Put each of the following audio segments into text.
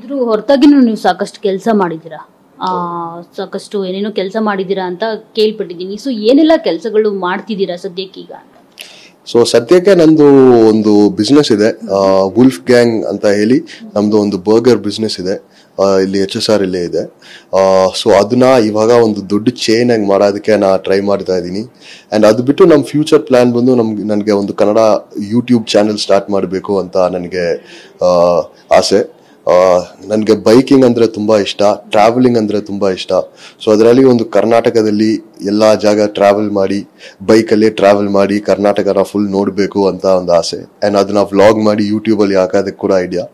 ಇದ್ರ ಹೊರತಾಗಿನೂ ನೀವು ಸಾಕಷ್ಟು ಕೆಲಸ ಮಾಡಿದ್ದೀರಾ, ಸಾಕಷ್ಟು ಏನೇನೋ ಕೆಲಸ ಮಾಡಿದ್ದೀರಾ ಅಂತ ಕೇಳ್ಪಟ್ಟಿದ್ದೀನಿ. ಸೊ ಏನೆಲ್ಲ ಕೆಲಸಗಳು ಮಾಡ್ತಿದ್ದೀರಾ ಸದ್ಯಕ್ಕೀಗ? ಸೊ ಸದ್ಯಕ್ಕೆ ನಂದು ಒಂದು ಬಿಸ್ನೆಸ್ ಇದೆ, ವುಲ್ಫ್ ಗ್ಯಾಂಗ್ ಅಂತ ಹೇಳಿ ನಮ್ದು ಒಂದು ಬರ್ಗರ್ ಬಿಸ್ನೆಸ್ ಇದೆ, ಇಲ್ಲಿ HSR ಇಲ್ಲೇ ಇದೆ. ಸೊ ಅದನ್ನ ಇವಾಗ ಒಂದು ದೊಡ್ಡ ಚೈನ್ ಆಗಿ ಮಾಡೋದಕ್ಕೆ ನಾ ಟ್ರೈ ಮಾಡ್ತಾ ಇದ್ದೀನಿ. ಆ್ಯಂಡ್ ಅದು ಬಿಟ್ಟು ನಮ್ಮ ಫ್ಯೂಚರ್ ಪ್ಲಾನ್ ಬಂದು ನನಗೆ ಒಂದು ಕನ್ನಡ ಯೂಟ್ಯೂಬ್ ಚಾನೆಲ್ ಸ್ಟಾರ್ಟ್ ಮಾಡಬೇಕು ಅಂತ ನನಗೆ ಆಸೆ. ನನಗೆ ಬೈಕಿಂಗ್ ಅಂದರೆ ತುಂಬ ಇಷ್ಟ, ಟ್ರಾವೆಲಿಂಗ್ ಅಂದರೆ ತುಂಬ ಇಷ್ಟ. ಸೊ ಅದರಲ್ಲಿ ಒಂದು ಕರ್ನಾಟಕದಲ್ಲಿ ಎಲ್ಲ ಜಾಗ ಟ್ರಾವೆಲ್ ಮಾಡಿ, ಬೈಕಲ್ಲೇ ಟ್ರಾವೆಲ್ ಮಾಡಿ ಕರ್ನಾಟಕನ ಫುಲ್ ನೋಡಬೇಕು ಅಂತ ಒಂದು ಆಸೆ. ಆ್ಯಂಡ್ ಅದನ್ನ ವ್ಲಾಗ್ ಮಾಡಿ ಯೂಟ್ಯೂಬಲ್ಲಿ ಹಾಕೋದಕ್ಕೆ ಕೂಡ ಐಡಿಯಾ.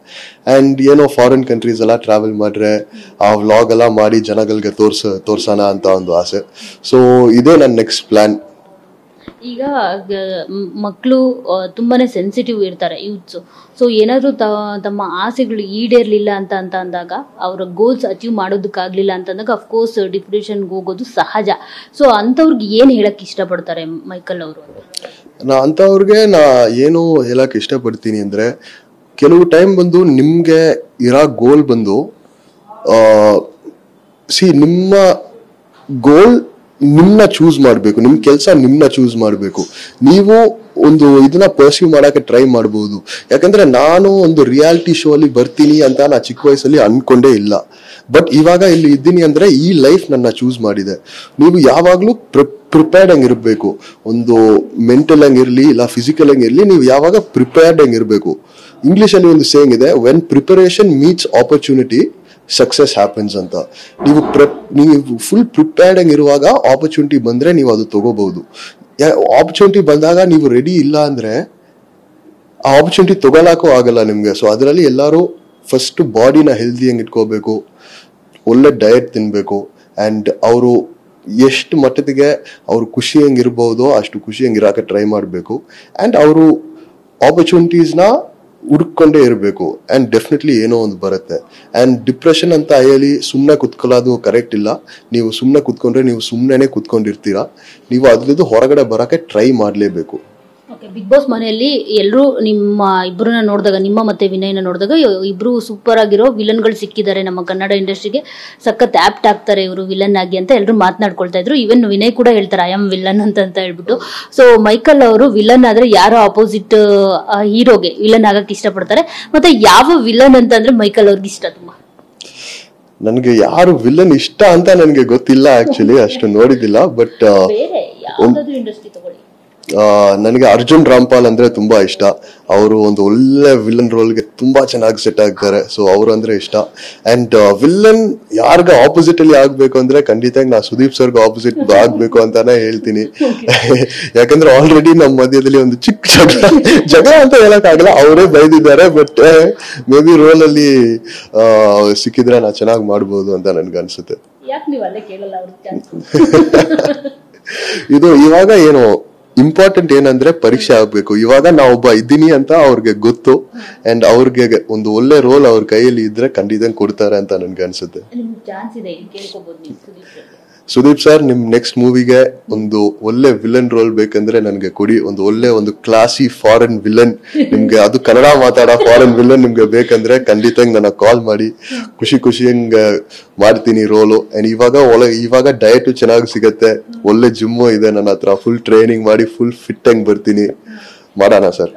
ಆ್ಯಂಡ್ ಏನೋ ಫಾರಿನ್ ಕಂಟ್ರೀಸ್ ಎಲ್ಲ ಟ್ರಾವೆಲ್ ಮಾಡಿದ್ರೆ ಆ ವ್ಲಾಗ್ ಎಲ್ಲ ಮಾಡಿ ಜನಗಳಿಗೆ ತೋರ್ಸೋಣ ಅಂತ ಒಂದು ಆಸೆ. ಸೊ ಇದೇ ನನ್ನ ನೆಕ್ಸ್ಟ್ ಪ್ಲ್ಯಾನ್. ಈಗ ಮಕ್ಕಳು ತುಂಬಾನೇ ಸೆನ್ಸಿಟಿವ್ ಇರ್ತಾರೆ, ಯೂತ್ಸು. ಸೊ ಏನಾದರೂ ತಮ್ಮ ಆಸೆಗಳು ಈಡೇರ್ಲಿಲ್ಲ ಅಂತ ಅಂದಾಗ, ಅವರ ಗೋಲ್ಸ್ ಅಚೀವ್ ಮಾಡೋದಕ್ಕಾಗ್ಲಿಲ್ಲ ಅಂತಂದಾಗ ಅಫ್ಕೋರ್ಸ್ ಡಿಪ್ರೆಷನ್ಗೆ ಹೋಗೋದು ಸಹಜ. ಸೊ ಅಂಥವ್ರಿಗೆ ಏನು ಹೇಳಕ್ ಇಷ್ಟಪಡ್ತಾರೆ ಮೈಕಲ್ ಅವರು? ಅಂಥವ್ರಿಗೆ ನಾ ಏನು ಹೇಳಕ್ ಇಷ್ಟಪಡ್ತೀನಿ ಅಂದ್ರೆ, ಕೆಲವು ಟೈಮ್ ಬಂದು ನಿಮ್ಗೆ ಇರೋ ಗೋಲ್ ಬಂದು ನಿಮ್ಮ ಗೋಲ್ ನಿಮ್ನ ಚೂಸ್ ಮಾಡಬೇಕು, ನಿಮ್ ಕೆಲಸ ನಿಮ್ನ ಚೂಸ್ ಮಾಡಬೇಕು. ನೀವು ಒಂದು ಇದನ್ನ ಪರ್ಸ್ಯೂ ಮಾಡಕ್ಕೆ ಟ್ರೈ ಮಾಡಬಹುದು. ಯಾಕಂದ್ರೆ ನಾನು ಒಂದು ರಿಯಾಲಿಟಿ ಶೋ ಅಲ್ಲಿ ಬರ್ತೀನಿ ಅಂತ ನಾ ಚಿಕ್ಕ ವಯಸ್ಸಲ್ಲಿ ಅನ್ಕೊಂಡೇ ಇಲ್ಲ. ಬಟ್ ಇವಾಗ ಇಲ್ಲಿ ಇದ್ದೀನಿ ಅಂದ್ರೆ ಈ ಲೈಫ್ ನನ್ನ ಚೂಸ್ ಮಾಡಿದೆ. ನೀವು ಯಾವಾಗ್ಲೂ ಪ್ರಿಪೇರ್ಡ್ ಆಗಿರ್ಬೇಕು, ಒಂದು ಮೆಂಟಲ್ ಆಗಿರ್ಲಿ ಇಲ್ಲ ಫಿಸಿಕಲ್ ಆಗಿರ್ಲಿ, ನೀವು ಯಾವಾಗ ಪ್ರಿಪೇರ್ಡ್ ಆಗಿರ್ಬೇಕು. ಇಂಗ್ಲಿಷ್ ಅಲ್ಲಿ ಒಂದು ಸೇಯಿಂಗ್ ಇದೆ, when preparation meets opportunity success happens ಅಂತ. ನೀವು ಫುಲ್ ಪ್ರಿಪೇರ್ಡ್ ಆಗಿರುವಾಗ ಆಪರ್ಚುನಿಟಿ ಬಂದ್ರೆ ನೀವು ಅದು ತಗೋಬಹುದು. ಆಪರ್ಚುನಿಟಿ ಬಂದಾಗ ನೀವು ರೆಡಿ ಇಲ್ಲ ಅಂದ್ರೆ ಆ ಆಪರ್ಚುನಿಟಿ ತಗೊಳಕ್ಕೂ ಆಗಲ್ಲ ನಿಮ್ಗೆ. ಸೊ ಅದರಲ್ಲಿ ಎಲ್ಲರೂ ಫಸ್ಟ್ ಬಾಡಿನ ಹೆಲ್ದಿಯಾಗಿ ಇಟ್ಕೋಬೇಕು, ಒಳ್ಳೆ ಡಯಟ್ ತಿನ್ಬೇಕು. ಅಂಡ್ ಅವರು ಎಷ್ಟು ಮಟ್ಟದಿಗೆ ಅವ್ರು ಖುಷಿಯಂಗಿರ್ಬಹುದೋ ಅಷ್ಟು ಖುಷಿಯಂಗಿರಾಕ ಟ್ರೈ ಮಾಡಬೇಕು. ಅಂಡ್ ಅವರು ಆಪರ್ಚುನಿಟೀಸ್ನ ಹುಡುಕೊಂಡೇ ಇರಬೇಕು. ಅಂಡ್ ಡೆಫಿನೆಟ್ಲಿ ಏನೋ ಒಂದು ಬರುತ್ತೆ. ಅಂಡ್ ಡಿಪ್ರೆಷನ್ ಅಂತ ಹೇಳಿ ಸುಮ್ಮನೆ ಕುತ್ಕೊಳ್ಳೋದು ಕರೆಕ್ಟ್ ಇಲ್ಲ. ನೀವು ಸುಮ್ಮನೆ ಕುತ್ಕೊಂಡ್ರೆ ನೀವು ಸುಮ್ಮನೆ ಕುತ್ಕೊಂಡಿರ್ತೀರಾ. ನೀವು ಅದ್ರದ್ದು ಹೊರಗಡೆ ಬರೋಕೆ ಟ್ರೈ ಮಾಡಲೇಬೇಕು. ಬಿಗ್ ಬಾಸ್ ಮನೆಯಲ್ಲಿ ಎಲ್ಲರೂ ನಿಮ್ಮ ಇಬ್ಬರನ್ನ ನೋಡಿದಾಗ, ನಿಮ್ಮ ಮತ್ತೆ ವಿನಯ್ನ ನೋಡಿದಾಗ, ಇಬ್ರು ಸೂಪರ್ ಆಗಿರೋ ವಿಲನ್ಗಳು ಸಿಕ್ಕಿದ್ದಾರೆ ನಮ್ಮ ಕನ್ನಡ ಇಂಡಸ್ಟ್ರಿಗೆ, ಸಖತ್ ಆಪ್ಟ್ ಆಗ್ತಾರೆ ಇವರು ವಿಲನ್ ಆಗಿ ಅಂತ ಎಲ್ಲರೂ ಮಾತನಾಡ್ಕೊಳ್ತಾ ಇದ್ರು. ಇವನ್ ವಿನಯ್ ಕೂಡ ಹೇಳ್ತಾರೆ ಐ ಆಮ್ ವಿಲನ್ ಅಂತ ಹೇಳ್ಬಿಟ್ಟು. ಸೊ ಮೈಕಲ್ ಅವರು ವಿಲನ್ ಆದ್ರೆ ಯಾರೋ ಅಪೋಸಿಟ್ ಹೀರೋಗೆ ವಿಲನ್ ಆಗಕ್ಕೆ ಇಷ್ಟಪಡ್ತಾರೆ. ಮತ್ತೆ ಯಾವ ವಿಲನ್ ಅಂತ ಅಂದ್ರೆ ಮೈಕಲ್ ಅವ್ರಿಗೆ ಇಷ್ಟ ತುಂಬಾ? ನನಗೆ ಯಾರು ವಿಲನ್ ಇಷ್ಟ ಅಂತ ನನಗೆ ಗೊತ್ತಿಲ್ಲ, ಆಕ್ಚುಲಿ ಅಷ್ಟು ನೋಡಿದಿಲ್ಲ. ಬಟ್ ಇಂಡಸ್ಟ್ರಿ ತಗೊಳ್ಳಿ, ನನಗೆ ಅರ್ಜುನ್ ರಾಮ್ಪಾಲ್ ಅಂದ್ರೆ ತುಂಬಾ ಇಷ್ಟ. ಅವರು ಒಂದು ಒಳ್ಳೆ ವಿಲನ್ ರೋಲ್ಗೆ ತುಂಬಾ ಚೆನ್ನಾಗಿ ಸೆಟ್ ಆಗ್ತಾರೆ. ಸೊ ಅವರು ಅಂದ್ರೆ ಇಷ್ಟ. ಅಂಡ್ ವಿಲನ್ ಯಾರ್ಗ ಆಪೋಸಿಟ್ ಅಲ್ಲಿ ಆಗ್ಬೇಕು ಅಂದ್ರೆ ಖಂಡಿತ ನಾ ಸುದೀಪ್ ಸರ್ಗೆ ಆಪೋಸಿಟ್ ಆಗ್ಬೇಕು ಅಂತಾನೆ ಹೇಳ್ತೀನಿ. ಯಾಕಂದ್ರೆ ಆಲ್ರೆಡಿ ನಮ್ಮ ಮಧ್ಯದಲ್ಲಿ ಒಂದು ಚಿಕ್ಕ ಜಗಳ ಅಂತ ಹೇಳಕ್ ಆಗಲ್ಲ, ಅವರೇ ಬೈದಿದ್ದಾರೆ. ಬಟ್ ಮೇ ಬಿ ರೋಲ್ ಅಲ್ಲಿ ಸಿಕ್ಕಿದ್ರೆ ನಾ ಚೆನ್ನಾಗಿ ಮಾಡ್ಬೋದು ಅಂತ ನನ್ಗೆ ಅನ್ಸುತ್ತೆ. ಇದು ಇವಾಗ ಏನು ಇಂಪಾರ್ಟೆಂಟ್ ಏನಂದ್ರೆ ಪರೀಕ್ಷೆ ಆಗ್ಬೇಕು. ಇವಾಗ ನಾ ಒಬ್ಬ ಇದ್ದೀನಿ ಅಂತ ಅವ್ರಿಗೆ ಗೊತ್ತು. ಅಂಡ್ ಅವ್ರಿಗೆ ಒಂದು ಒಳ್ಳೆ ರೋಲ್ ಅವ್ರ ಕೈಯಲ್ಲಿ ಇದ್ರೆ ಖಂಡಿತ ಕೊಡ್ತಾರೆ ಅಂತ ನನ್ಗೆ ಅನ್ಸುತ್ತೆ. ಸುದೀಪ್ ಸರ್, ನಿಮ್ ನೆಕ್ಸ್ಟ್ ಮೂವಿಗೆ ಒಂದು ಒಳ್ಳೆ ವಿಲನ್ ರೋಲ್ ಬೇಕಂದ್ರೆ ನನ್ಗೆ ಕೊಡಿ. ಒಂದು ಕ್ಲಾಸಿ ಫಾರಿನ್ ವಿಲನ್ ನಿಮ್ಗೆ, ಅದು ಕನ್ನಡ ಮಾತಾಡೋ ಫಾರಿನ್ ವಿಲನ್ ನಿಮ್ಗೆ ಬೇಕಂದ್ರೆ ಖಂಡಿತ ನನಗೆ ಕಾಲ್ ಮಾಡಿ, ಖುಷಿಯಂಗ ಮಾಡ್ತೀನಿ ರೋಲು. ಅಂಡ್ ಇವಾಗ ಡಯಟ್ ಚೆನ್ನಾಗಿ ಸಿಗತ್ತೆ, ಒಳ್ಳೆ ಜಿಮ್ಮು ಇದೆ ನನ್ನ ಹತ್ರ. ಫುಲ್ ಟ್ರೈನಿಂಗ್ ಮಾಡಿ ಫುಲ್ ಫಿಟ್ ಆಗಿ ಬರ್ತೀನಿ. ಮಾಡೋಣ ಸರ್.